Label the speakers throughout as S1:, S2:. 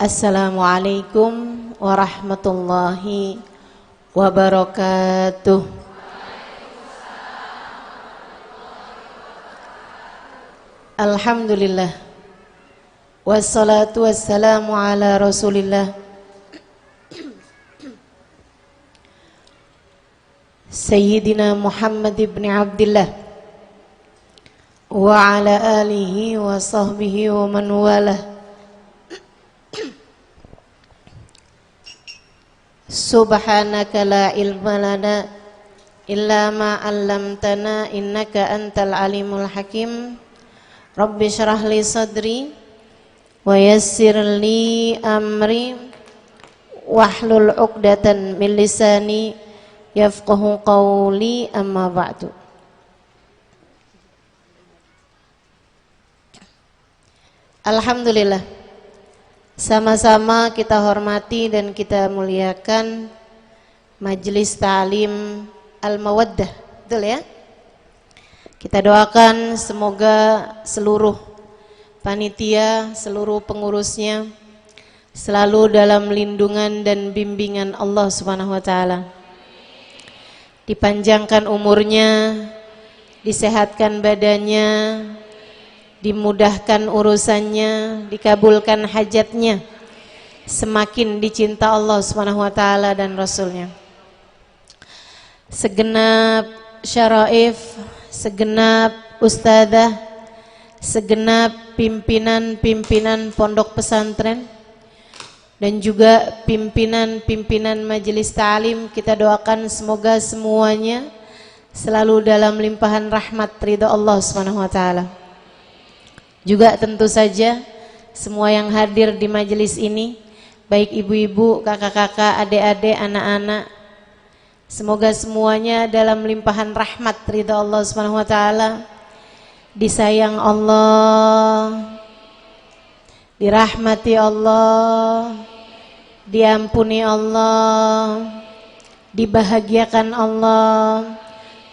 S1: Assalamualaikum warahmatullahi wabarakatuh. Alhamdulillah. Wassalatu wassalamu ala Rasulillah. Sayyidina Muhammad ibn Abdillah wa ala alihi wa sahbihi wa man walah. Subhanaka la ilma lana illa ma 'allamtana innaka antal alimul hakim. Rabbi shrah li sadri wa yassir li amri wahlul 'uqdatan min lisani yafqahu qawli, amma ba'du. Alhamdulillah, sama-sama kita hormati dan kita muliakan Majelis Ta'lim Al-Mawaddah, betul ya? Kita doakan semoga seluruh panitia, seluruh pengurusnya selalu dalam lindungan dan bimbingan Allah Subhanahu wa taala. Dipanjangkan umurnya, disehatkan badannya, dimudahkan urusannya, dikabulkan hajatnya, semakin dicinta Allah Subhanahu wa taala dan Rasulnya. Segenap syaraif, segenap ustadzah, segenap pimpinan-pimpinan pondok pesantren dan juga pimpinan-pimpinan majelis ta'lim, kita doakan semoga semuanya selalu dalam limpahan rahmat ridha Allah Subhanahu wa taala. Juga tentu saja semua yang hadir di majelis ini, baik ibu-ibu, kakak-kakak, adik-adik, anak-anak, semoga semuanya dalam limpahan rahmat ridha Allah Subhanahu wa taala, disayang Allah, dirahmati Allah, diampuni Allah, dibahagiakan Allah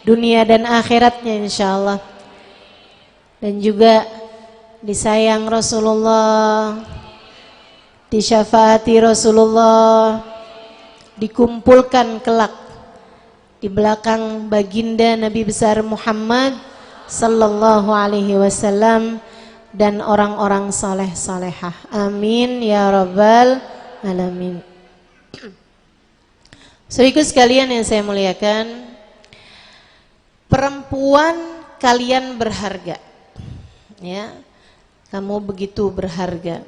S1: dunia dan akhiratnya insyaallah. Dan juga disayang Rasulullah, disyafaati Rasulullah, dikumpulkan kelak di belakang baginda Nabi besar Muhammad sallallahu alaihi wasallam dan orang-orang saleh salehah. Amin ya rabbal alamin. Saudaraku sekalian yang saya muliakan, perempuan kalian berharga. Ya. Kamu begitu berharga.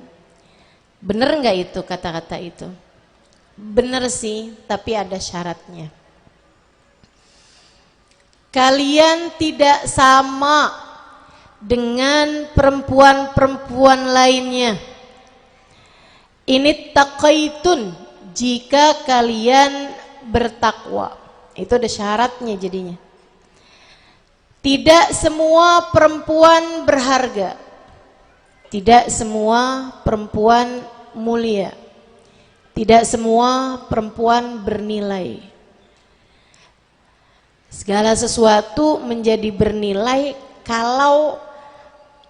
S1: Bener nggak itu kata-kata itu? Bener sih, tapi ada syaratnya. Kalian tidak sama dengan perempuan-perempuan lainnya. Ini taqaitun, jika kalian bertakwa. Itu ada syaratnya jadinya. Tidak semua perempuan berharga. Tidak semua perempuan mulia. Tidak semua perempuan bernilai. Segala sesuatu menjadi bernilai kalau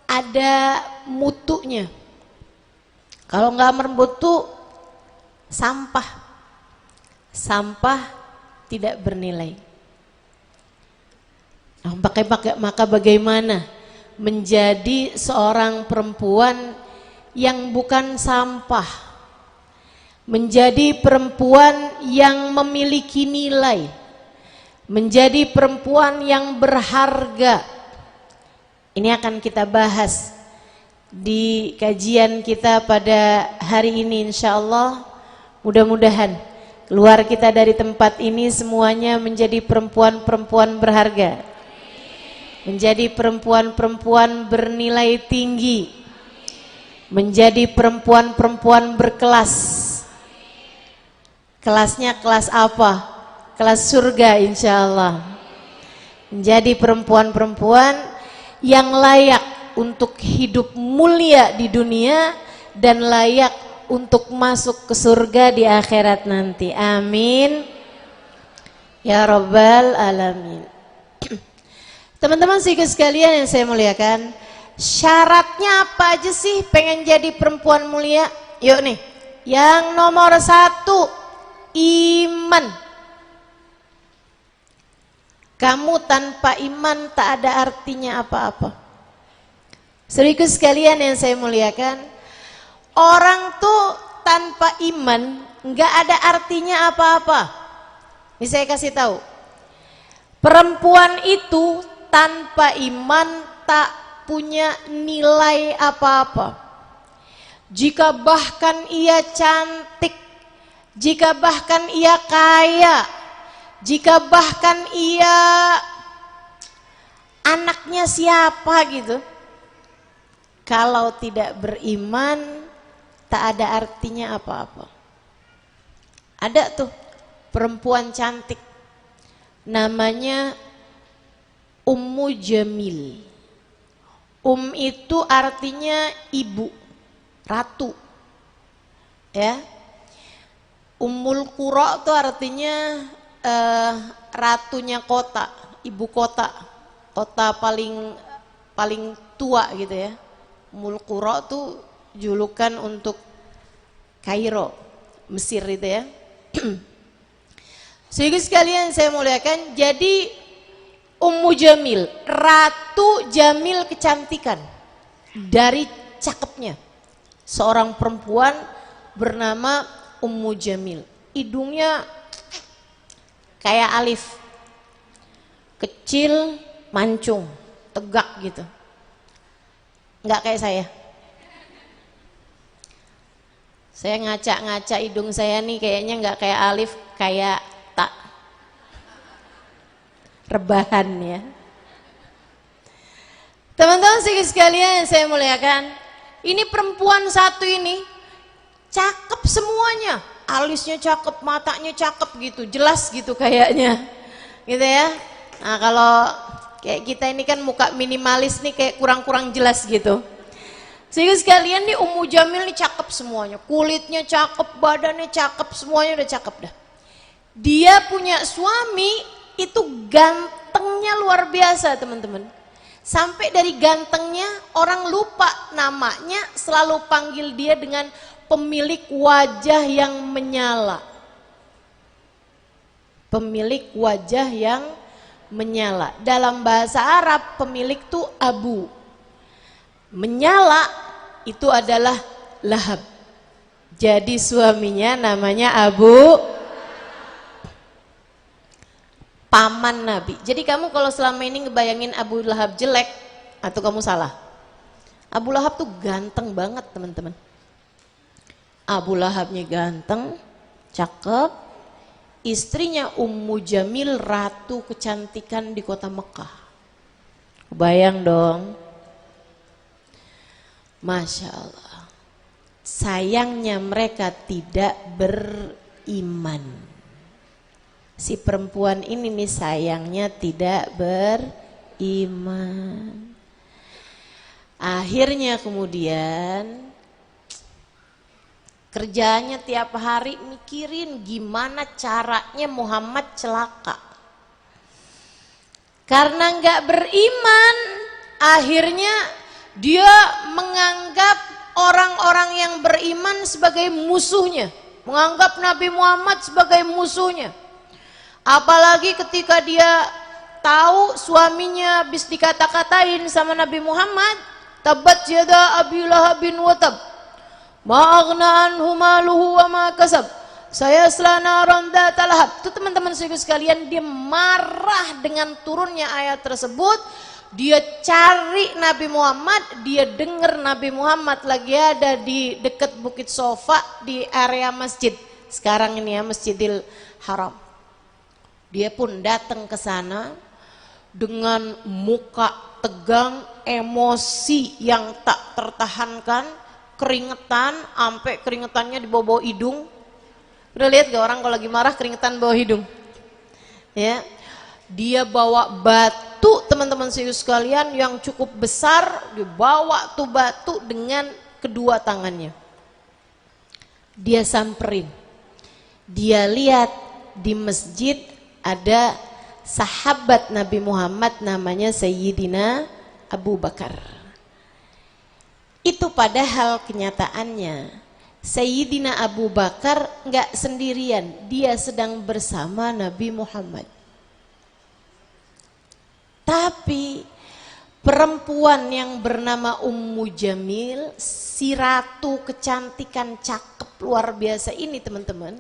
S1: ada mutunya. Kalau nggak bermutu, sampah. Sampah tidak bernilai. Maka bagaimana menjadi seorang perempuan yang bukan sampah, menjadi perempuan yang memiliki nilai, menjadi perempuan yang berharga? Ini akan kita bahas di kajian kita pada hari ini insyaallah. Mudah-mudahan keluar kita dari tempat ini semuanya menjadi perempuan-perempuan berharga, menjadi perempuan-perempuan bernilai tinggi, menjadi perempuan-perempuan berkelas. Kelasnya kelas apa? Kelas surga insyaallah. Menjadi perempuan-perempuan yang layak untuk hidup mulia di dunia dan layak untuk masuk ke surga di akhirat nanti. Amin ya rabbal alamin. Teman-teman sekalian yang saya muliakan, syaratnya apa aja sih pengen jadi perempuan mulia? Yuk nih, Yang nomor 1, iman. Kamu tanpa iman tak ada artinya apa-apa. Saudaraku sekalian yang saya muliakan, orang tuh tanpa iman nggak ada artinya apa-apa. Ini saya kasih tahu. Perempuan itu tanpa iman tak punya nilai apa-apa. Jika bahkan ia cantik, jika bahkan ia kaya, jika bahkan ia anaknya siapa gitu, kalau tidak beriman tak ada artinya apa-apa. Ada tuh perempuan cantik namanya Ummu Jamil. Itu artinya ibu, ratu. Ya. Ummul Qura itu artinya ratunya kota, ibu kota. Kota paling tua gitu ya. Ummul Qura itu julukan untuk Kairo, Mesir itu ya. Sehingga sekalian saya muliakan, jadi Ummu Jamil, Ratu Jamil kecantikan dari cakepnya. Seorang perempuan bernama Ummu Jamil. Hidungnya kayak Alif, kecil, mancung, tegak gitu. Enggak kayak saya. Saya ngaca-ngaca hidung saya nih kayaknya enggak kayak Alif, kayak tak. Rebahan ya. Teman-teman sekalian saya muliakan, ini perempuan satu ini cakep semuanya, alisnya cakep, matanya cakep gitu, jelas gitu kayaknya, gitu ya. Nah kalau kayak kita ini kan muka minimalis nih kayak kurang-kurang jelas gitu. Sehingga sekalian nih Ummu Jamil nih cakep semuanya, kulitnya cakep, badannya cakep, semuanya udah cakep dah. Dia punya suami itu gantengnya luar biasa teman-teman. Sampai dari gantengnya orang lupa namanya, selalu panggil dia dengan pemilik wajah yang menyala. Pemilik wajah yang menyala. Dalam bahasa Arab pemilik itu Abu. Menyala itu adalah Lahab. Jadi suaminya namanya Abu, paman Nabi. Jadi kamu kalau selama ini ngebayangin Abu Lahab jelek, atau kamu salah. Abu Lahab tuh ganteng banget teman-teman. Abu Lahabnya ganteng, cakep. Istrinya Ummu Jamil, ratu kecantikan di kota Mekah. Bayang dong. Masya Allah. Sayangnya mereka tidak beriman. Si perempuan ini nih sayangnya tidak beriman. Akhirnya kemudian kerjanya tiap hari mikirin gimana caranya Muhammad celaka. Karena nggak beriman, akhirnya dia menganggap orang-orang yang beriman sebagai musuhnya, menganggap Nabi Muhammad sebagai musuhnya. Apalagi ketika dia tahu suaminya habis dikata-katain sama Nabi Muhammad, tabat yada Abi Lahabin wa tab, ma aghna anhu maluhu wa ma kasab, sayasla naran dzata lahab. Itu teman-teman sekalian, dia marah dengan turunnya ayat tersebut. Dia cari Nabi Muhammad, dia dengar Nabi Muhammad lagi ada di dekat Bukit Sofa di area masjid. Sekarang ini ya, Masjidil Haram. Dia pun datang ke sana dengan muka tegang, emosi yang tak tertahankan, keringetan, sampai keringetannya di bawah hidung. Udah lihat gak orang kalau lagi marah keringetan bawah hidung? Ya, dia bawa batu teman-teman sekalian yang cukup besar, dibawa tuh batu dengan kedua tangannya. Dia samperin, dia lihat di masjid ada sahabat Nabi Muhammad namanya Sayyidina Abu Bakar. Itu padahal kenyataannya Sayyidina Abu Bakar nggak sendirian, dia sedang bersama Nabi Muhammad. Tapi perempuan yang bernama Ummu Jamil, si ratu kecantikan cakep luar biasa ini teman-teman,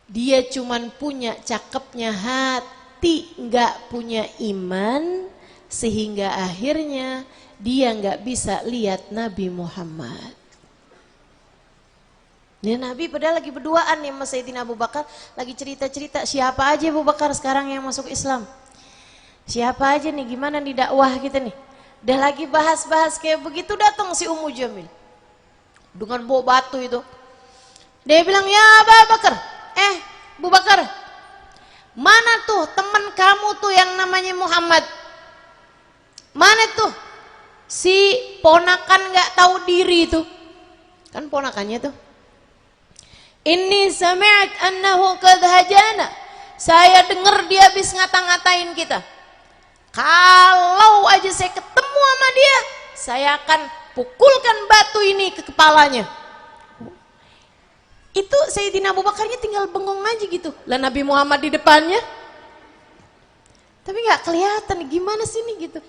S1: dia cuman punya cakepnya hati, nggak punya iman, sehingga akhirnya dia nggak bisa lihat Nabi Muhammad. Ya, Nabi padahal lagi berduaan nih sama Sayyidina Abu Bakar, lagi cerita-cerita siapa aja Abu Bakar sekarang yang masuk Islam. Siapa aja nih, gimana nih dakwah kita nih. Udah lagi bahas-bahas kayak begitu, datang si Ummu Jamil dengan bawa batu itu. Dia bilang, "Ya Abu Bakar, Abu Bakar, mana tuh teman kamu tuh yang namanya Muhammad? Mana tuh si ponakan nggak tahu diri itu?" Kan ponakannya tuh. "Inni sami'at annahu qad hajana." Saya dengar dia habis ngata-ngatain kita. Kalau aja saya ketemu sama dia, saya akan pukulkan batu ini ke kepalanya. Itu Sayyidina Abu Bakarnya tinggal bengong aja gitu. Lah Nabi Muhammad di depannya. Tapi nggak kelihatan gimana sih nih gitu.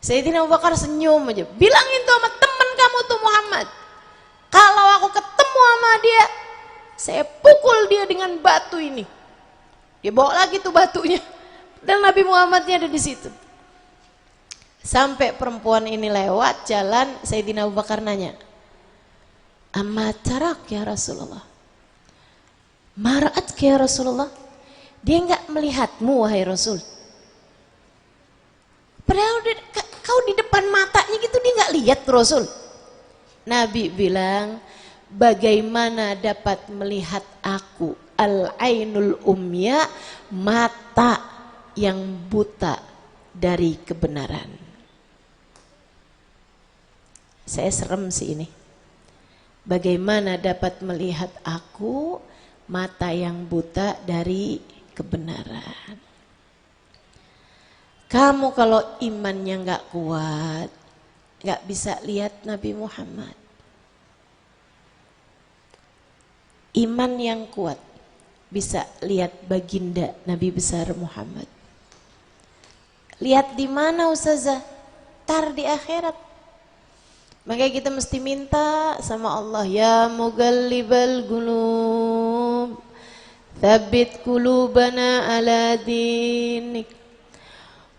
S1: Sayyidina Abu Bakar senyum aja. "Bilangin tuh sama temen kamu tuh Muhammad, kalau aku ketemu sama dia, saya pukul dia dengan batu ini." Dia bawa lagi tuh batunya. Dan Nabi Muhammadnya ada di situ. Sampai perempuan ini lewat jalan, Sayyidina Abu Bakar nanya, "Amma tarak ya Rasulullah? Mara'at ya Rasulullah?" Dia enggak melihatmu wahai Rasul. Padahal kau di depan matanya gitu, dia enggak lihat Rasul. Nabi bilang, "Bagaimana dapat melihat aku, al-ainul umya, mata yang buta dari kebenaran." Saya serem sih ini. Bagaimana dapat melihat aku, mata yang buta dari kebenaran. Kamu kalau imannya nggak kuat, nggak bisa lihat Nabi Muhammad. Iman yang kuat bisa lihat baginda Nabi besar Muhammad. Lihat di mana Ustazah? Tar di akhirat. Makanya kita mesti minta sama Allah, ya mughallibal qulub, tsabbit qulubana ala dinik.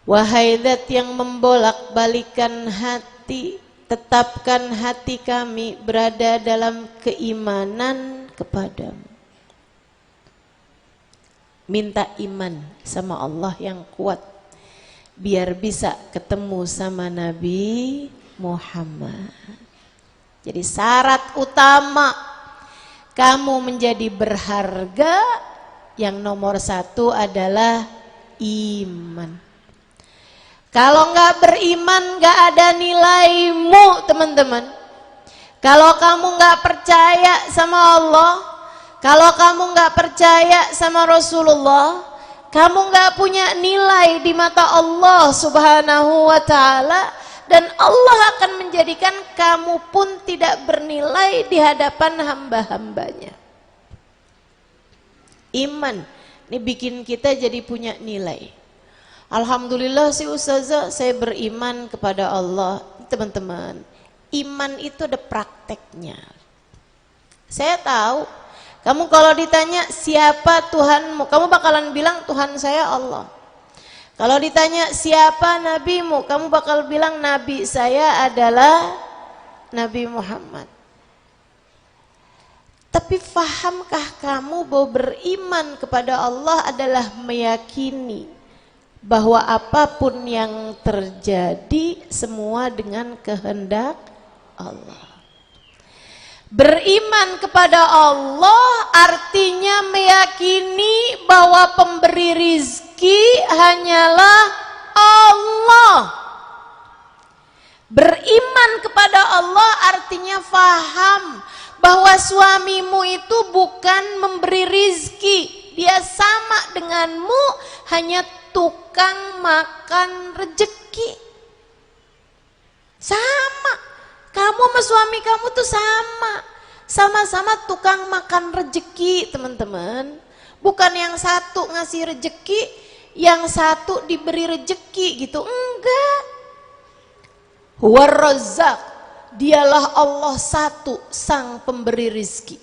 S1: Wahai zat yang membolak-balikan hati, tetapkan hati kami berada dalam keimanan kepadamu. Minta iman sama Allah yang kuat, biar bisa ketemu sama Nabi Muhammad. Jadi syarat utama kamu menjadi berharga, yang nomor satu adalah iman. Kalau nggak beriman nggak ada nilaimu teman-teman. Kalau kamu nggak percaya sama Allah, kalau kamu nggak percaya sama Rasulullah, kamu nggak punya nilai di mata Allah Subhanahu wa Ta'ala, dan Allah akan menjadikan kamu pun tidak bernilai di hadapan hamba-hambanya. Iman ini bikin kita jadi punya nilai. Alhamdulillah sih Ustazah, saya beriman kepada Allah. Teman-teman, iman itu ada prakteknya. Saya tahu kamu kalau ditanya siapa Tuhanmu, kamu bakalan bilang Tuhan saya Allah. Kalau ditanya siapa nabimu, kamu bakal bilang nabi saya adalah Nabi Muhammad. Tapi fahamkah kamu bahwa beriman kepada Allah adalah meyakini bahwa apapun yang terjadi semua dengan kehendak Allah. Beriman kepada Allah artinya meyakini bahwa pemberi rizki hanyalah Allah. Beriman kepada Allah artinya faham bahwa suamimu itu bukan memberi rizki, dia sama denganmu, hanya tukang makan rejeki. Sama. Kamu sama suami kamu tuh sama-sama tukang makan rejeki, teman-teman. Bukan yang satu ngasih rejeki, yang satu diberi rejeki gitu, enggak. Huwar Razzaq, dialah Allah satu, sang pemberi rizki.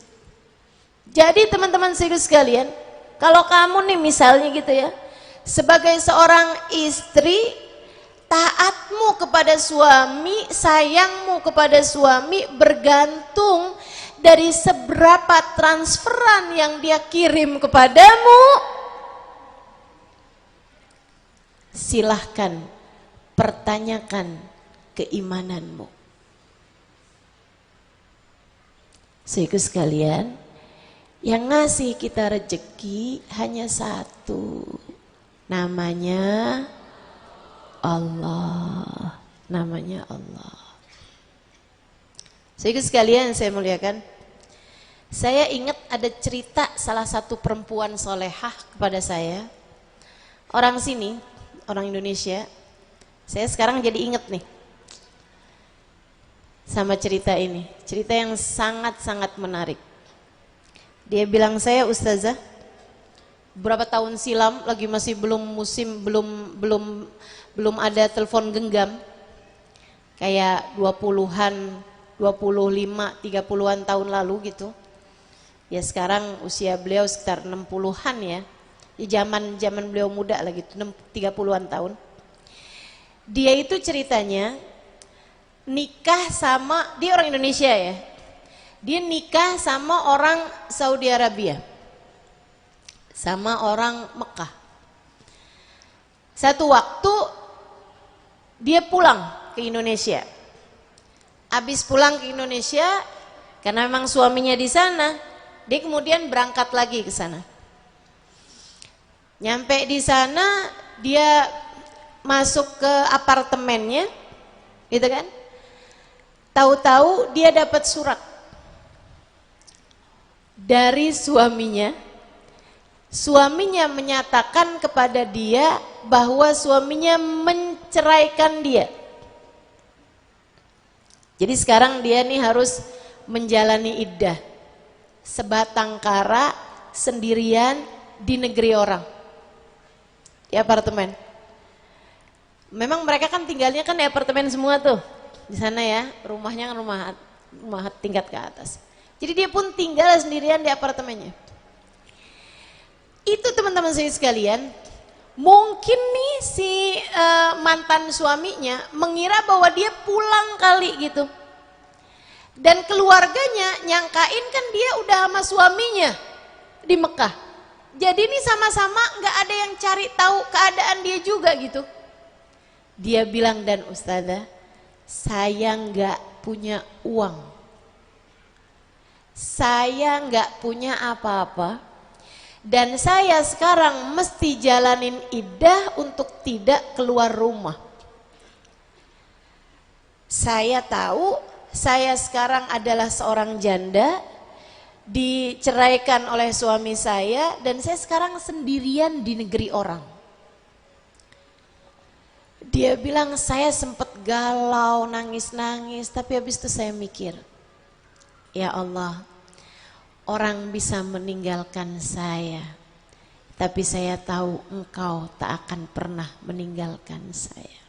S1: Jadi teman-teman serius sekalian, kalau kamu nih misalnya gitu ya, sebagai seorang istri, taatmu kepada suami, sayangmu kepada suami bergantung dari seberapa transferan yang dia kirim kepadamu. Silahkan pertanyakan keimananmu. Saudaraku sekalian, yang ngasih kita rezeki hanya satu, namanya Allah, namanya Allah. Saudaraku sekalian, saya muliakan. Saya ingat ada cerita salah satu perempuan solehah kepada saya. Orang sini, orang Indonesia. Saya sekarang jadi ingat nih sama cerita ini. Cerita yang sangat-sangat menarik. Dia bilang, saya ustazah, berapa tahun silam, lagi masih belum musim, belum ada telepon genggam, kayak 20-an, 25, 30-an tahun lalu gitu. Ya sekarang usia beliau sekitar 60-an ya. Di zaman beliau muda lagi, 30-an tahun. Dia itu ceritanya nikah sama, dia orang Indonesia ya. Dia nikah sama orang Saudi Arabia, sama orang Mekah. Satu waktu dia pulang ke Indonesia. Habis pulang ke Indonesia, karena memang suaminya di sana, dia kemudian berangkat lagi ke sana. Nyampe di sana, dia masuk ke apartemennya, gitu kan? Tahu-tahu dia dapat surat dari suaminya. Suaminya menyatakan kepada dia bahwa suaminya menceraikan dia. Jadi sekarang dia nih harus menjalani iddah sebatang kara sendirian di negeri orang, di apartemen. Memang mereka kan tinggalnya kan di apartemen semua tuh di sana ya, rumahnya kan rumah tingkat ke atas. Jadi dia pun tinggal sendirian di apartemennya. Itu teman-teman saya sekalian, mungkin nih si mantan suaminya mengira bahwa dia pulang kali gitu. Dan keluarganya nyangkain kan dia udah sama suaminya di Mekah. Jadi ini sama-sama gak ada yang cari tahu keadaan dia juga gitu. Dia bilang, dan ustazah, saya gak punya uang. Saya gak punya apa-apa. Dan saya sekarang mesti jalanin iddah untuk tidak keluar rumah. Saya tahu saya sekarang adalah seorang janda, diceraikan oleh suami saya, dan saya sekarang sendirian di negeri orang. Dia bilang, saya sempat galau, nangis-nangis, tapi habis itu saya mikir, ya Allah, orang bisa meninggalkan saya, tapi saya tahu Engkau tak akan pernah meninggalkan saya.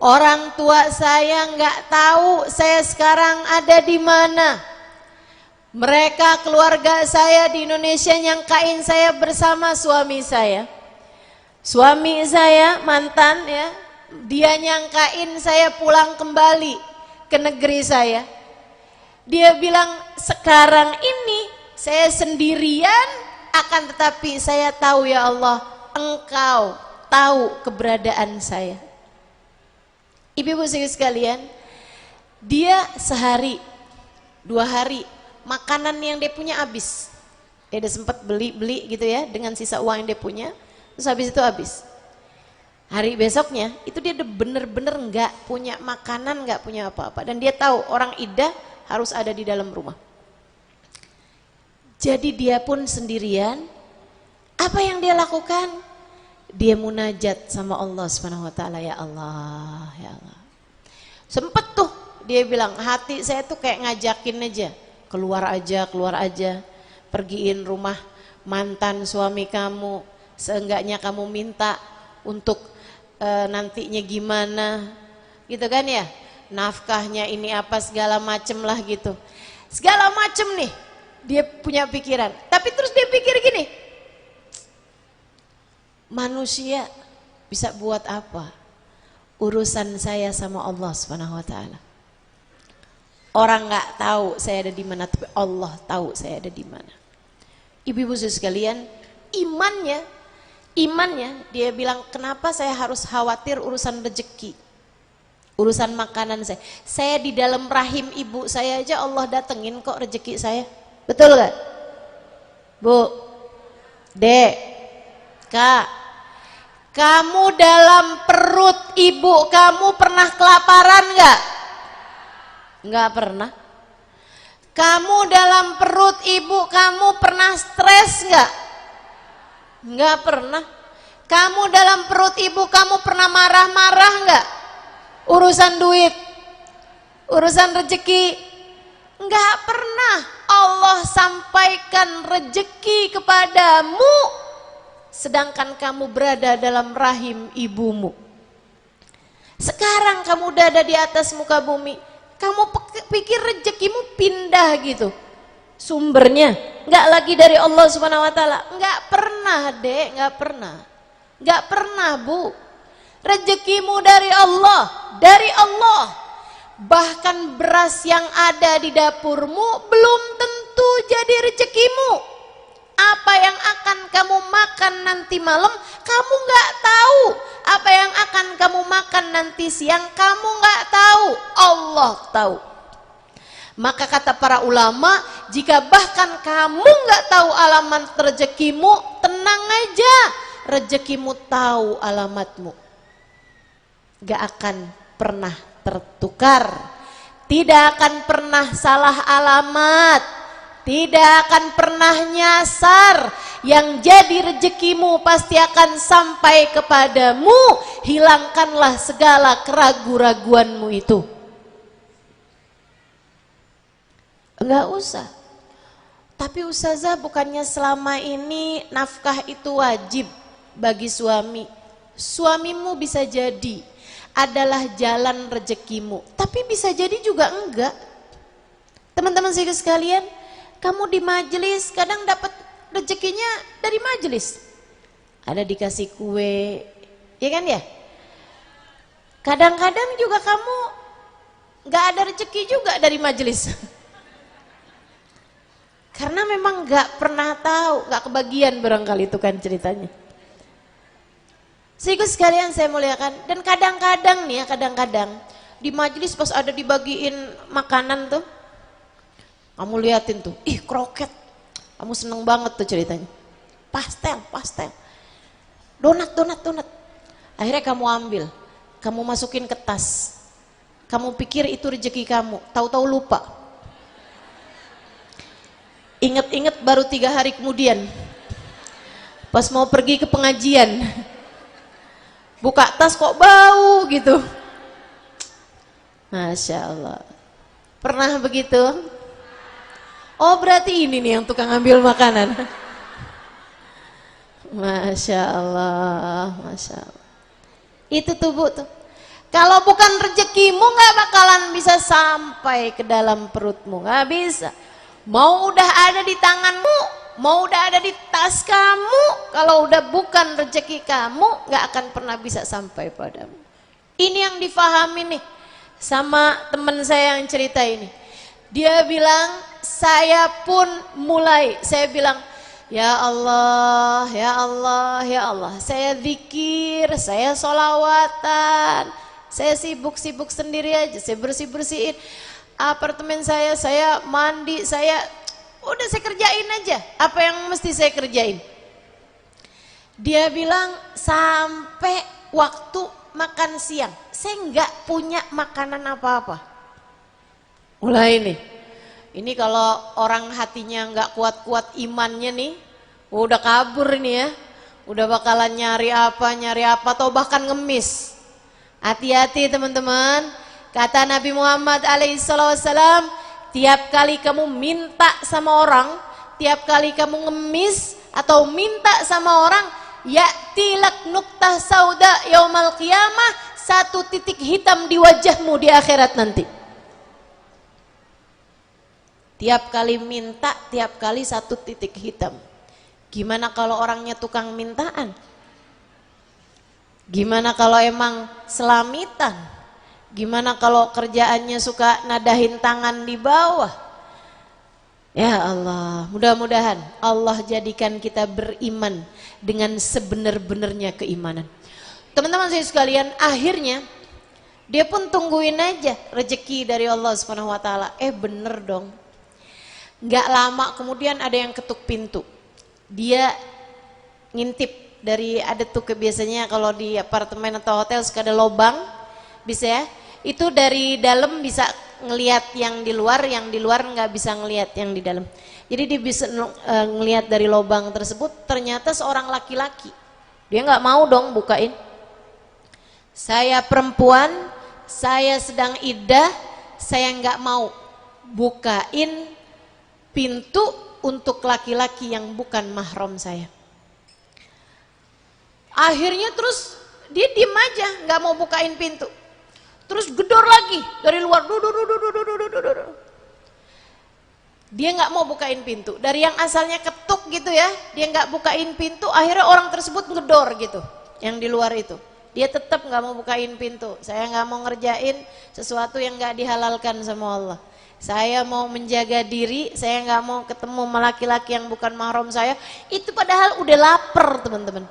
S1: Orang tua saya nggak tahu saya sekarang ada di mana. Mereka keluarga saya di Indonesia nyangkain saya bersama suami saya. Suami saya mantan ya, dia nyangkain saya pulang kembali ke negeri saya. Dia bilang, sekarang ini saya sendirian, akan tetapi saya tahu ya Allah, Engkau tahu keberadaan saya. Ibu-ibu sekalian, dia sehari, 2 hari, makanan yang dia punya habis. Dia udah sempat beli gitu ya, dengan sisa uang yang dia punya, terus habis itu habis. Hari besoknya, itu dia udah bener-bener gak punya makanan, gak punya apa-apa. Dan dia tahu orang iddah harus ada di dalam rumah. Jadi dia pun sendirian. Apa yang dia lakukan? Dia munajat sama Allah Subhanahu wa taala, ya Allah, ya Allah. Sempet tuh dia bilang, hati saya tuh kayak ngajakin aja, keluar aja, pergiin rumah mantan suami kamu, seenggaknya kamu minta untuk nantinya gimana, gitu kan ya, nafkahnya ini apa segala macem lah gitu, segala macem nih dia punya pikiran. Tapi terus dia pikir gini, manusia bisa buat apa? Urusan saya sama Allah Subhanahu wa taala. Orang nggak tahu saya ada di mana, tapi Allah tahu saya ada di mana. Ibu-ibu sekalian, imannya dia bilang, kenapa saya harus khawatir urusan rezeki, urusan makanan saya. Saya di dalam rahim ibu saya aja Allah datengin kok rezeki saya. Betul gak? Bu, Dek, Kak, kamu dalam perut ibu kamu pernah kelaparan gak? Enggak pernah. Kamu dalam perut ibu kamu pernah stres enggak? Enggak pernah. Kamu dalam perut ibu kamu pernah marah-marah enggak? Urusan duit, urusan rezeki? Enggak pernah. Allah sampaikan rezeki kepadamu sedangkan kamu berada dalam rahim ibumu. Sekarang kamu udah ada di atas muka bumi, kamu pikir rezekimu pindah gitu sumbernya, nggak lagi dari Allah Subhanahu wa taala? Nggak pernah, Dek, nggak pernah, Bu. Rezekimu dari Allah, dari Allah. Bahkan beras yang ada di dapurmu belum tentu jadi rezekimu. Apa yang akan kamu makan nanti malam kamu nggak tahu. Apa yang akan kamu makan nanti siang kamu nggak tahu. Allah tahu. Maka kata para ulama, jika bahkan kamu nggak tahu alamat rezekimu, tenang aja, rezekimu tahu alamatmu. Gak akan pernah tertukar, tidak akan pernah salah alamat, tidak akan pernah nyasar. Yang jadi rezekimu pasti akan sampai kepadamu. Hilangkanlah segala keraguan-raguanmu itu. Enggak usah. Tapi ustazah, bukannya selama ini nafkah itu wajib bagi suami? Suamimu bisa jadi adalah jalan rezekimu, tapi bisa jadi juga enggak. Teman-teman sekalian, kamu di majelis kadang dapat rezekinya dari majelis, ada dikasih kue, ya kan ya. Kadang-kadang juga kamu nggak ada rezeki juga dari majelis, karena memang nggak pernah tahu, nggak kebagian barangkali itu kan ceritanya. Sehingga sekalian saya muliakan, dan kadang-kadang nih ya, kadang-kadang di majelis pas ada dibagiin makanan tuh, kamu liatin tuh, ih kroket, kamu seneng banget tuh ceritanya, pastel, donat, akhirnya kamu ambil, kamu masukin ke tas, kamu pikir itu rezeki kamu, tahu-tahu lupa, inget-inget baru 3 hari kemudian, pas mau pergi ke pengajian, buka tas kok bau gitu. Masya Allah. Pernah begitu? Oh berarti ini nih yang tukang ambil makanan. Masya Allah, Masya Allah. Itu tuh Bu tuh. Kalau bukan rezekimu gak bakalan bisa sampai ke dalam perutmu, gak bisa. Mau udah ada di tanganmu, mau udah ada di tas kamu, kalau udah bukan rezeki kamu gak akan pernah bisa sampai padamu. Ini yang difahami nih sama teman saya yang cerita ini. Dia bilang, saya pun mulai, saya bilang, ya Allah, ya Allah, ya Allah, saya zikir, saya sholawatan, saya sibuk-sibuk sendiri aja, saya bersih-bersihin apartemen saya mandi, udah saya kerjain aja apa yang mesti saya kerjain. Dia bilang sampai waktu makan siang saya nggak punya makanan apa-apa. Mulai ini kalau orang hatinya nggak kuat-kuat imannya nih, udah kabur nih ya, udah bakalan nyari apa atau bahkan ngemis. Hati-hati teman-teman, Kata Nabi Muhammad alaihissalam, tiap kali kamu minta sama orang, tiap kali kamu ngemis atau minta sama orang, ya'tilak nuktah sauda yaumal qiyamah, satu titik hitam di wajahmu di akhirat nanti. Tiap kali minta, tiap kali satu titik hitam. Gimana kalau orangnya tukang mintaan? Gimana kalau emang selamitan? Gimana kalau kerjaannya suka nadahin tangan di bawah? Ya Allah, mudah-mudahan Allah jadikan kita beriman dengan sebenar-benarnya keimanan. Teman-teman saya sekalian, akhirnya dia pun tungguin aja rezeki dari Allah Subhanahu wa taala. Bener dong. Nggak lama kemudian ada yang ketuk pintu. Dia ngintip dari, ada tuh biasanya kalau di apartemen atau hotel suka ada lobang, bisa ya. Itu dari dalam bisa ngelihat yang di luar nggak bisa ngelihat yang di dalam. Jadi dia bisa ngelihat dari lobang tersebut, ternyata seorang laki-laki. Dia nggak mau dong bukain. Saya perempuan, saya sedang iddah, saya nggak mau bukain pintu untuk laki-laki yang bukan mahram saya. Akhirnya terus dia diem aja, nggak mau bukain pintu. Terus gedor lagi dari luar, dia nggak mau bukain pintu. Dari yang asalnya ketuk gitu ya, dia nggak bukain pintu. Akhirnya orang tersebut ngedor gitu, yang di luar itu. Dia tetap nggak mau bukain pintu. Saya nggak mau ngerjain sesuatu yang nggak dihalalkan sama Allah. Saya mau menjaga diri, saya nggak mau ketemu sama laki-laki yang bukan mahram saya. Itu padahal udah lapar teman-teman.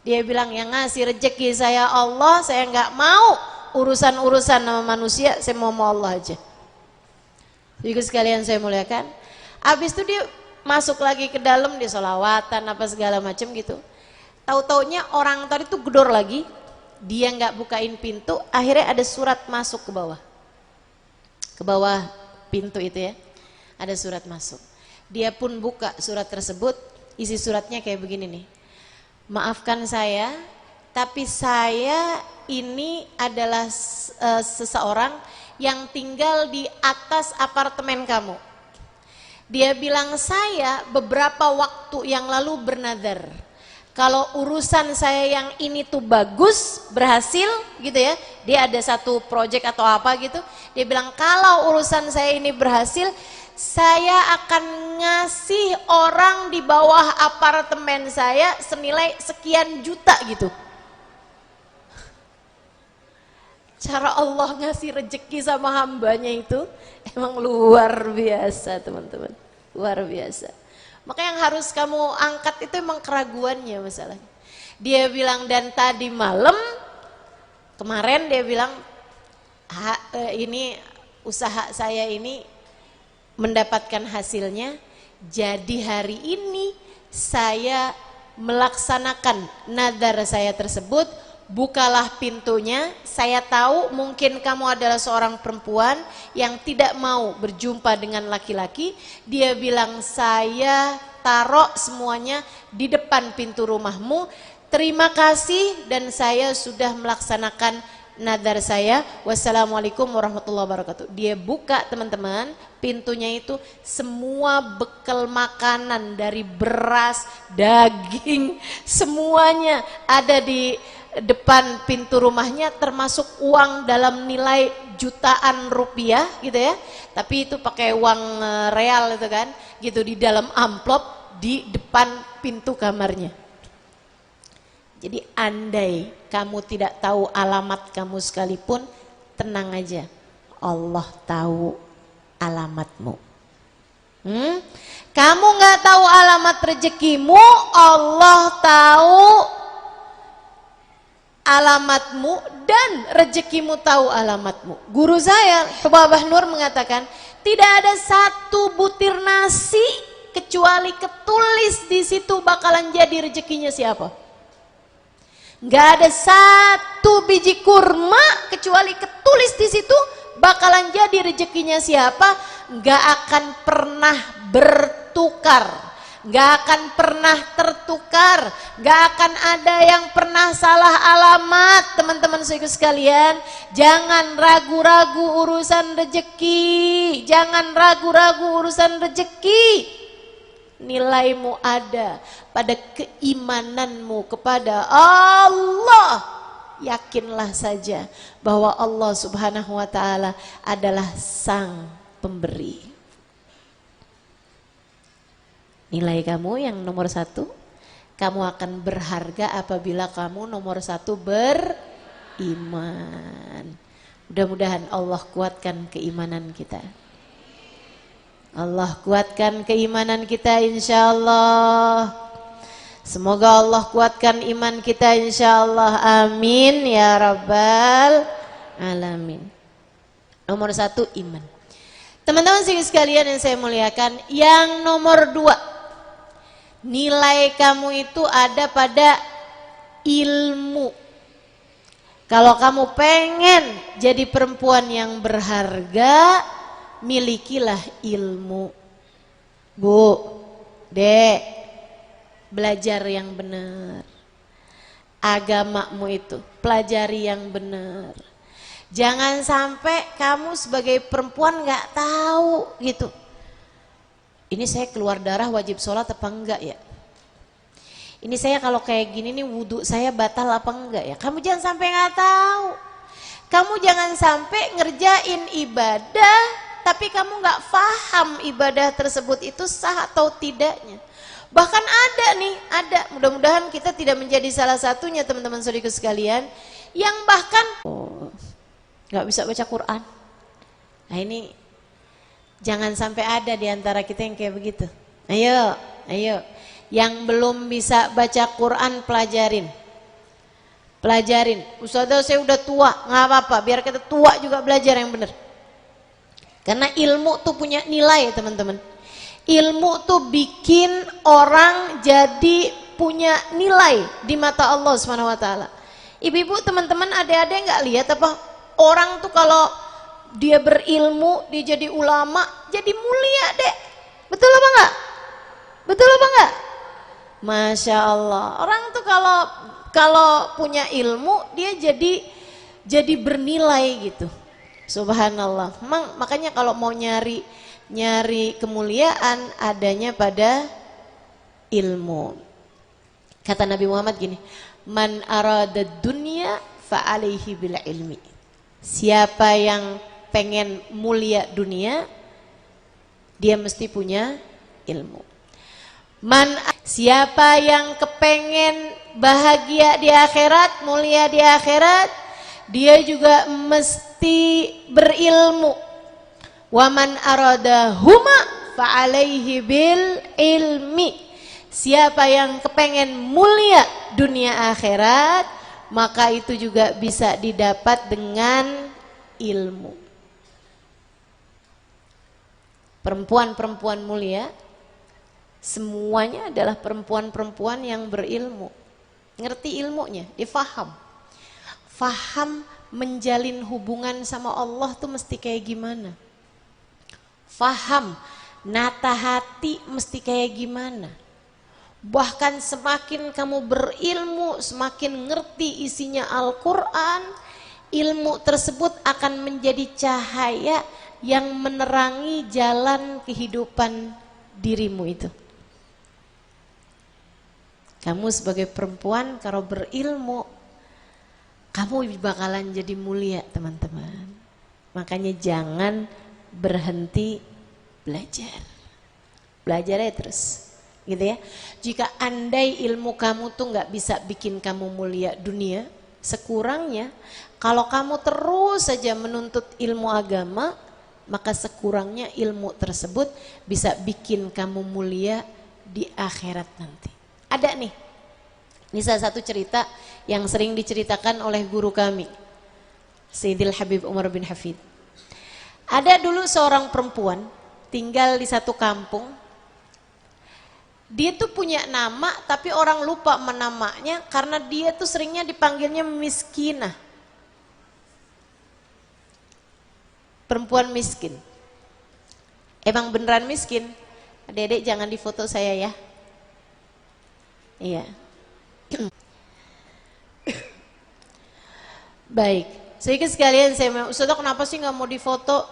S1: Dia bilang yang ngasih rezeki saya Allah, saya nggak mau urusan-urusan sama manusia, saya mau Allah aja. Jadi sekalian saya muliakan. Habis itu dia masuk lagi ke dalam, dia sholawatan apa segala macam gitu. Tahu-taunya orang tadi tuh gedor lagi, dia nggak bukain pintu, akhirnya ada surat masuk ke bawah. Ke bawah pintu itu ya, ada surat masuk. Dia pun buka surat tersebut, isi suratnya kayak begini nih. Maafkan saya, tapi saya ini adalah seseorang yang tinggal di atas apartemen kamu. Dia bilang saya beberapa waktu yang lalu bernadar, kalau urusan saya yang ini tuh bagus, berhasil gitu ya, dia ada satu project atau apa gitu, dia bilang kalau urusan saya ini berhasil, saya akan ngasih orang di bawah apartemen saya senilai sekian juta gitu. Cara Allah ngasih rezeki sama hambanya itu emang luar biasa teman-teman, luar biasa. Maka yang harus kamu angkat itu emang keraguannya masalahnya. Dia bilang dan tadi malam, kemarin dia bilang ini usaha saya ini mendapatkan hasilnya, jadi hari ini saya melaksanakan nadar saya tersebut. Bukalah pintunya, saya tahu mungkin kamu adalah seorang perempuan yang tidak mau berjumpa dengan laki-laki. Dia bilang saya taruh semuanya di depan pintu rumahmu, terima kasih dan saya sudah melaksanakan nadar saya. Wassalamualaikum warahmatullahi wabarakatuh. Dia buka teman-teman pintunya itu, semua bekal makanan dari beras, daging, semuanya ada di depan pintu rumahnya, termasuk uang dalam nilai jutaan rupiah gitu ya, tapi itu pakai uang real itu kan, gitu di dalam amplop di depan pintu kamarnya. Jadi andai kamu tidak tahu alamat kamu sekalipun, tenang aja, Allah tahu alamatmu. Kamu nggak tahu alamat rezekimu, Allah tahu alamatmu dan rezekimu tahu alamatmu. Guru saya Babah Nur mengatakan tidak ada satu butir nasi kecuali ketulis di situ bakalan jadi rezekinya siapa. Nggak ada satu biji kurma kecuali ketulis di situ bakalan jadi rezekinya siapa. Nggak akan pernah bertukar, Gak akan pernah tertukar, gak akan ada yang pernah salah alamat. Teman-teman sekalian, jangan ragu-ragu urusan rezeki, jangan ragu-ragu urusan rezeki. Nilaimu ada pada keimananmu kepada Allah. Yakinlah saja bahwa Allah Subhanahu wa ta'ala adalah sang pemberi. Nilai kamu yang nomor satu, kamu akan berharga apabila kamu nomor satu beriman. Mudah-mudahan Allah kuatkan keimanan kita. Allah kuatkan keimanan kita insya Allah. Semoga Allah kuatkan iman kita insya Allah. Amin ya rabbal alamin. Nomor satu iman. Teman-teman sekalian yang saya muliakan, yang nomor dua, nilai kamu itu ada pada ilmu. Kalau kamu pengen jadi perempuan yang berharga, milikilah ilmu. Bu, Dek, belajar yang benar. Agamamu itu, pelajari yang benar. Jangan sampai kamu sebagai perempuan gak tahu gitu. Ini saya keluar darah wajib sholat apa enggak ya? Ini saya kalau kayak gini nih wudhu saya batal apa enggak ya? Kamu jangan sampai nggak tahu. Kamu jangan sampai ngerjain ibadah tapi kamu nggak paham ibadah tersebut itu sah atau tidaknya. Bahkan ada nih, ada. Mudah-mudahan kita tidak menjadi salah satunya teman-teman saudaraku sekalian yang bahkan nggak bisa baca Quran. Nah ini jangan sampai ada di antara kita yang kayak begitu. Ayo, ayo. Yang belum bisa baca Quran pelajarin. Pelajarin. Ustazah saya udah tua, nggak apa-apa. Biar kita tua juga belajar yang benar. Karena ilmu tuh punya nilai teman-teman. Ilmu tuh bikin orang jadi punya nilai di mata Allah Subhanahu wa taala. Ibu-ibu, teman-teman, adik-adik nggak lihat apa orang tuh kalau dia berilmu, dia jadi ulama, jadi mulia, Dek. Betul apa enggak? Betul apa enggak? Masya Allah. Orang tuh kalau punya ilmu, dia jadi bernilai gitu. Subhanallah. Makanya kalau mau nyari kemuliaan adanya pada ilmu. Kata Nabi Muhammad gini, man arada dunya fa alaihi bil ilmi. Siapa yang pengen mulia dunia, dia mesti punya ilmu. Siapa yang kepengen bahagia di akhirat, mulia di akhirat, dia juga mesti berilmu. Wa man arada huma fa alaihi bil ilmi. Siapa yang kepengen mulia dunia akhirat, maka itu juga bisa didapat dengan ilmu. Perempuan-perempuan mulia semuanya adalah perempuan-perempuan yang berilmu. Ngerti ilmunya, difaham. Faham menjalin hubungan sama Allah tuh mesti kayak gimana. Faham nata hati mesti kayak gimana. Bahkan semakin kamu berilmu, semakin ngerti isinya Al-Quran, ilmu tersebut akan menjadi cahaya yang menerangi jalan kehidupan dirimu itu. Kamu sebagai perempuan kalau berilmu, kamu bakalan jadi mulia teman-teman. Makanya jangan berhenti belajar. Belajar aja terus. Gitu ya. Jika andai ilmu kamu tuh nggak bisa bikin kamu mulia dunia, sekurangnya kalau kamu terus saja menuntut ilmu agama, maka sekurangnya ilmu tersebut bisa bikin kamu mulia di akhirat nanti. Ada nih, ini salah satu cerita yang sering diceritakan oleh guru kami, Sayyidil Habib Umar bin Hafid. Ada dulu seorang perempuan tinggal di satu kampung. Dia tuh punya nama tapi orang lupa menamanya karena dia tuh seringnya dipanggilnya miskinah. Perempuan miskin. Emang beneran miskin? Adik-adik jangan difoto saya ya. Iya. Baik, sedikit sekalian saya mau, Ustazah kenapa sih nggak mau difoto?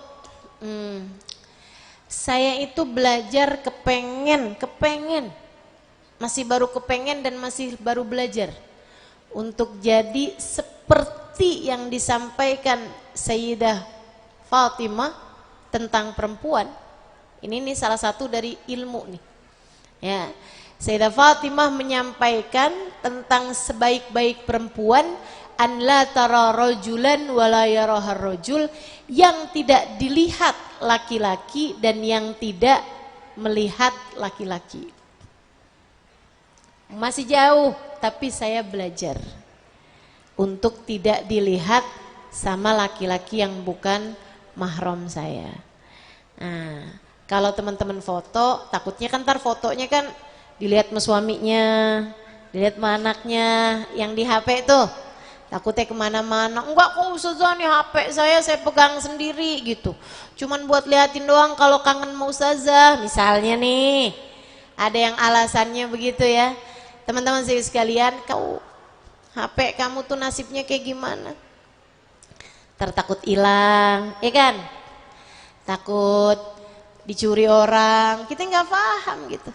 S1: Saya itu belajar kepengen, masih baru kepengen dan masih baru belajar untuk jadi seperti yang disampaikan Sayyidah Fatimah tentang perempuan. Ini nih salah satu dari ilmu nih. Ya, Sayyidah Fatimah menyampaikan tentang sebaik-baik perempuan, an la tara rajulan wa la yarahar rajul, yang tidak dilihat laki-laki dan yang tidak melihat laki-laki. Masih jauh, tapi saya belajar untuk tidak dilihat sama laki-laki yang bukan mahram saya. Nah, kalau teman-teman foto, takutnya kan ntar fotonya kan dilihat sama suaminya, dilihat sama anaknya, yang di HP tuh. Takutnya kemana-mana. Enggak kok Ustazah, nih HP saya pegang sendiri gitu. Cuman buat liatin doang kalau kangen sama Ustazah. Misalnya nih, ada yang alasannya begitu ya. Teman-teman saya sekalian, HP kamu tuh nasibnya kayak gimana? Takut hilang, ya kan? Takut dicuri orang, kita nggak paham gitu.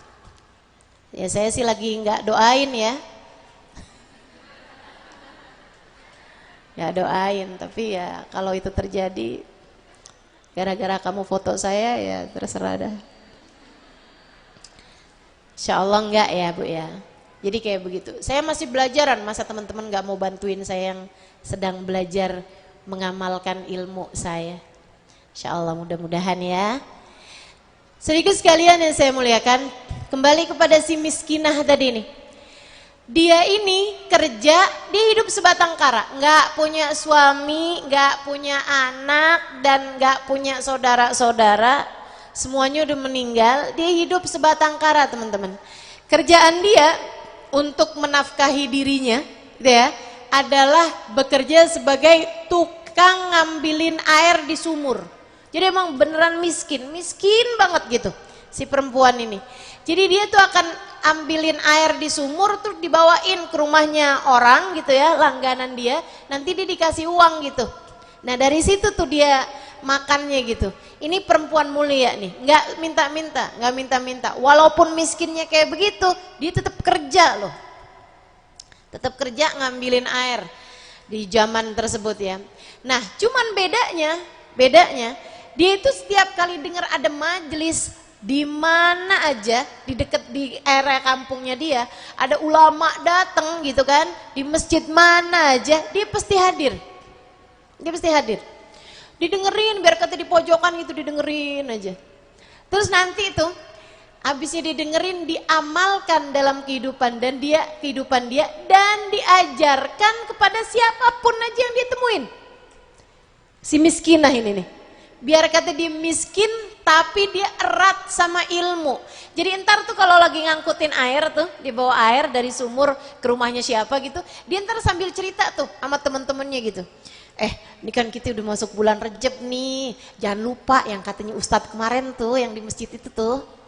S1: Ya saya sih lagi nggak doain ya. Ya doain, tapi ya kalau itu terjadi gara-gara kamu foto saya ya terserah dah. Insya Allah enggak ya Bu ya. Jadi kayak begitu. Saya masih belajaran, masa teman-teman nggak mau bantuin saya yang sedang belajar mengamalkan ilmu saya. Insya Allah mudah-mudahan ya. Sedikit sekalian yang saya muliakan, kembali kepada si miskinah tadi nih. Dia ini kerja, dia hidup sebatang kara, nggak punya suami, nggak punya anak, dan nggak punya saudara-saudara, semuanya udah meninggal. Dia hidup sebatang kara teman-teman. Kerjaan dia untuk menafkahi dirinya, gitu ya, adalah bekerja sebagai tukang ngambilin air di sumur. Jadi emang beneran miskin banget gitu si perempuan ini. Jadi dia tuh akan ambilin air di sumur tuh dibawain ke rumahnya orang gitu ya, langganan dia, nanti dia dikasih uang gitu. Nah dari situ tuh dia makannya gitu. Ini perempuan mulia nih, nggak minta-minta, walaupun miskinnya kayak begitu, dia tetap kerja loh. Tetap kerja ngambilin air di zaman tersebut ya. Nah cuman bedanya dia itu setiap kali dengar ada majelis di mana aja di dekat di area kampungnya dia ada ulama datang gitu kan, di masjid mana aja dia pasti hadir. Didengerin, biar kata di pojokan gitu, didengerin aja. Terus nanti itu habisnya didengerin, diamalkan dalam kehidupan dia dan diajarkan kepada siapapun aja yang dia temuin. Si miskinah ini nih, biar kata dia miskin tapi dia erat sama ilmu. Jadi entar tuh kalau lagi ngangkutin air tuh, dibawa air dari sumur ke rumahnya siapa gitu, dia entar sambil cerita tuh sama temen-temennya gitu. Ini kan kita udah masuk bulan Rejab nih, jangan lupa yang katanya Ustadz kemarin tuh yang di masjid itu tuh.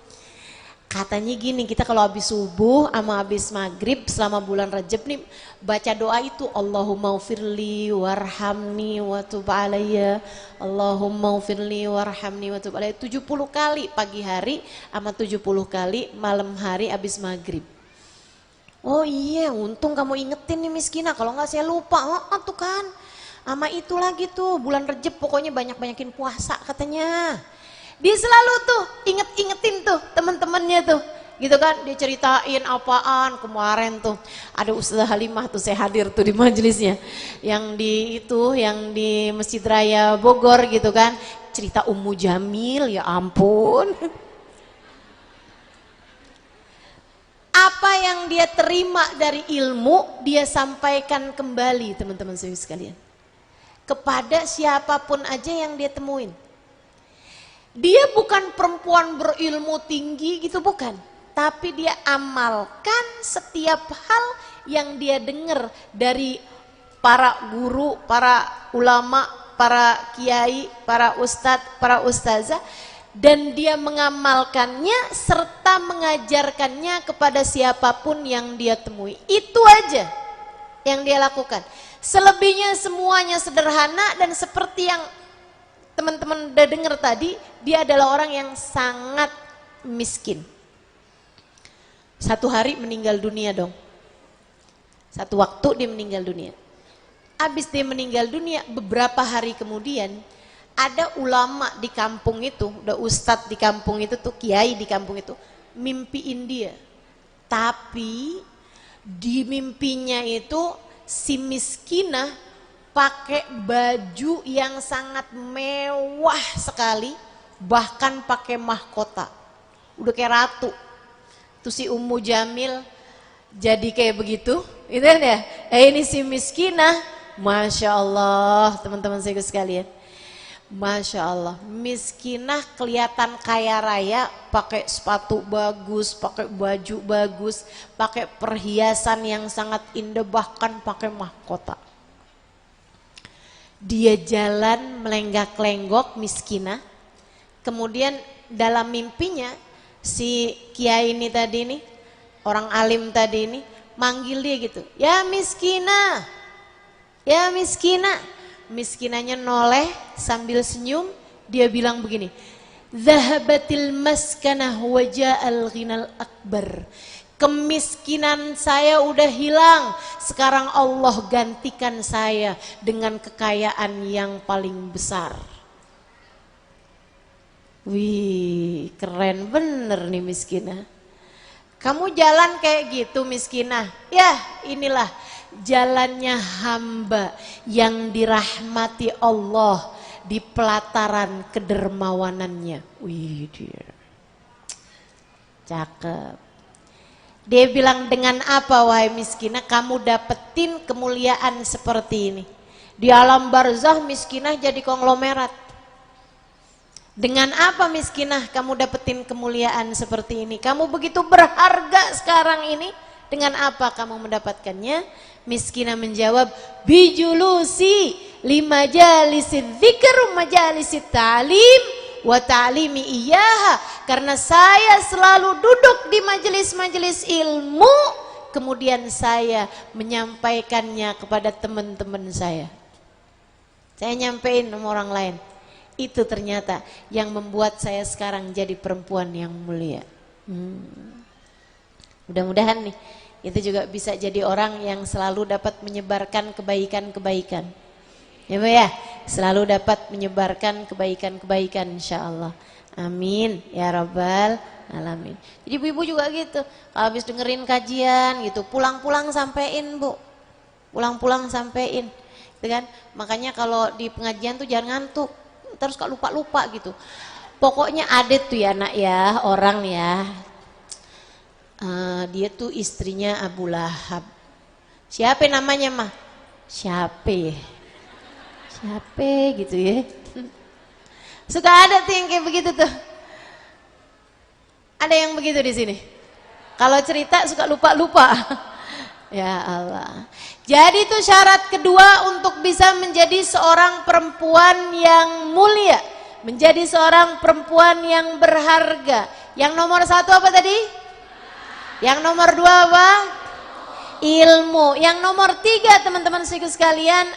S1: Katanya gini, kita kalau habis subuh sama habis maghrib selama bulan Rajab nih baca doa itu, Allahumma ufirli warhamni wa tub alayya, Allahumma ufirli warhamni wa tub alayya, 70 kali pagi hari sama 70 kali malam hari habis maghrib. Oh iya, untung kamu ingetin nih miskinah, kalau nggak saya lupa. Tuh kan, sama itu lagi tuh bulan Rajab pokoknya banyak-banyakin puasa katanya. Dia selalu tuh ingetin tuh teman-temannya tuh, gitu kan, dia ceritain apaan kemarin tuh ada Ustazah Halimah tuh, saya hadir tuh di majelisnya yang di Masjid Raya Bogor gitu kan, cerita Ummu Jamil, ya ampun. Apa yang dia terima dari ilmu dia sampaikan kembali teman-teman saya sekalian kepada siapapun aja yang dia temuin. Dia bukan perempuan berilmu tinggi gitu, bukan. Tapi dia amalkan setiap hal yang dia dengar dari para guru, para ulama, para kiai, para ustadz, para ustazah. dan dia mengamalkannya serta mengajarkannya kepada siapapun yang dia temui. Itu aja yang dia lakukan. Selebihnya semuanya sederhana, dan seperti yang teman-teman udah dengar tadi, dia adalah orang yang sangat miskin. Satu hari meninggal dunia dong. Satu waktu dia meninggal dunia. Habis dia meninggal dunia, beberapa hari kemudian ada ulama di kampung itu, udah ustadz di kampung itu tuh, kiai di kampung itu, mimpiin dia. Tapi di mimpinya itu si miskinah pakai baju yang sangat mewah sekali, bahkan pakai mahkota, udah kayak ratu. Tuh si Ummu Jamil jadi kayak begitu, gitu kan ya? Ini si miskinah, masya Allah teman-teman saya sekalian. Masya Allah, miskinah kelihatan kaya raya, pakai sepatu bagus, pakai baju bagus, pakai perhiasan yang sangat indah, bahkan pakai mahkota. Dia jalan melenggak-lenggok miskinah. Kemudian dalam mimpinya si kiai ini tadi nih, orang alim tadi ini manggil dia gitu, ya miskinah, ya miskinah. Miskinanya noleh sambil senyum, dia bilang begini, zahabatil maskanah wa ja'al ghinal akbar. Kemiskinan saya udah hilang, sekarang Allah gantikan saya dengan kekayaan yang paling besar. Wih, keren bener nih miskinah. Kamu jalan kayak gitu miskinah, ya inilah jalannya hamba yang dirahmati Allah di pelataran kedermawanannya. Wih, dia cakep. Dia bilang, dengan apa wahai miskinah kamu dapetin kemuliaan seperti ini? Di alam barzah miskinah jadi konglomerat. Dengan apa miskinah kamu dapetin kemuliaan seperti ini? Kamu begitu berharga sekarang ini, dengan apa kamu mendapatkannya? Miskinah menjawab, bijulusi lima jalisid dzikr majalisid ta'lim wa ta'limi iyaha. Karena saya selalu duduk di majelis-majelis ilmu, kemudian saya menyampaikannya kepada teman-teman saya. Saya nyampein sama orang lain. Itu ternyata yang membuat saya sekarang jadi perempuan yang mulia. Mudah-mudahan nih itu juga bisa jadi orang yang selalu dapat menyebarkan kebaikan-kebaikan. Ya Bu ya, selalu dapat menyebarkan kebaikan-kebaikan insyaallah. Amin ya rabbal alamin. Jadi ibu-ibu juga gitu, habis dengerin kajian gitu, pulang-pulang sampein Bu. Pulang-pulang sampein. Gitu kan? Makanya kalau di pengajian tuh jangan ngantuk. Terus kok lupa-lupa gitu. Pokoknya ada tuh ya nak ya, orang ya, dia tuh istrinya Abu Lahab. Siapa namanya mah? Siapa gitu ya. Suka ada tuh yang kayak begitu tuh. Ada yang begitu di sini. Kalau cerita suka lupa-lupa. Ya Allah. Jadi itu syarat kedua untuk bisa menjadi seorang perempuan yang mulia, menjadi seorang perempuan yang berharga. Yang nomor satu apa tadi? Yang nomor dua apa? Ilmu. Yang nomor tiga teman-teman sekalian,